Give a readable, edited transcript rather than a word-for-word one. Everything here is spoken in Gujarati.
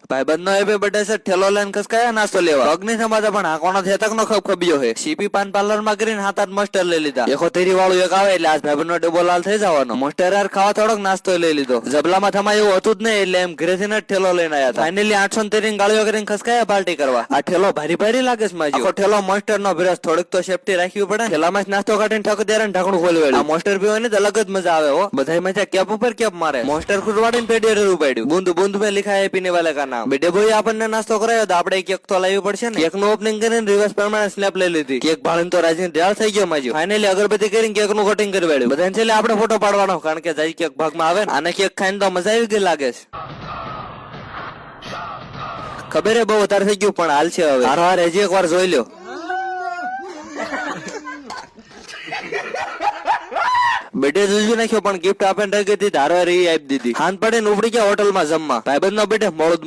ભાઈબંધ નો હેપી બર્થડે છે, ઠેલો લઈને ખસકાયા નાસ્તો લેવા. પગ નહીં સમાતા પણ આંકોનો થેતક નો ખબખબીયો હે. સીપી પાન પાર્લર માં કરીને 7-8 મસ્ટર લઈ લીધા. એકો તેરી વાળું એક આવે એટલે આજ ભાઈબંધ નો ડબ્બો લાલ થઈ જવાનો. મસ્ટર યાર ખાવા થોડોક નાસ્તો લઈ લીધો. જબલામાં થમાય એવું હતું જ નહીં એટલે એમ ઘરેથી જ ઠેલો લઈને આવ્યા હતા. ફાઇનલી 813 ગાળીઓ કરીને ખસકાયા પાર્ટી કરવા. આ ઠેલો ભારી ભારી લાગે છે માજી. આખો ઠેલો મસ્ટર નો ભેરસ, થોડીક તો સેફટી રાખવી પડે. ઠેલામાં જ નાસ્તો કાઢીને ઠક દેરે ઢાંકણું ખોલી વાળ્યું. આ મસ્ટર પીવાની તો અલગ જ મજા આવે હો. બધાય મજા કેપ ઉપર કેપ મારે. મસ્ટર ખુરવાડીને પેડીએ રેરું પાડ્યું. બૂંદ બૂંદ में लिखा है पीने वाले का नाम. બેડે બોય આપણને નાસ્તો કરાયો તો આપણે કેક તો લાવવી પડશે ને. કેક નું ઓપનિંગ કરીને રિવર્સ પ્રમાણે સ્નેપ લઈ લીધી. કેક ભાળીને તો રાજી ઢાળ થઈ ગયો માજી. ફાઇનલી અગરબત્તી કરીને કેક નું કટિંગ કરી વાળ્યું. બધાને છેલ્લે આપણે ફોટો પાડવાનો, કારણ કે જાય કેક ભાગમાં આવે ને. આને કેક ખાઈને તો મજા આવી ગઈ લાગે છે. ખબર હે બહુ વધારે થઈ ગયું પણ હાલ છે હવે. હાર હજી એક વાર જોઈ લ્યો. બેટે જોઈ નાખ્યો પણ ગિફ્ટ આપીને રહી ગઈ હતી. ધારો રહી આપી દીધી. હાથ પડે ને ઉપડી ગયા હોટલમાં જમવા. ભાઈબંધ નો બેટે મોડું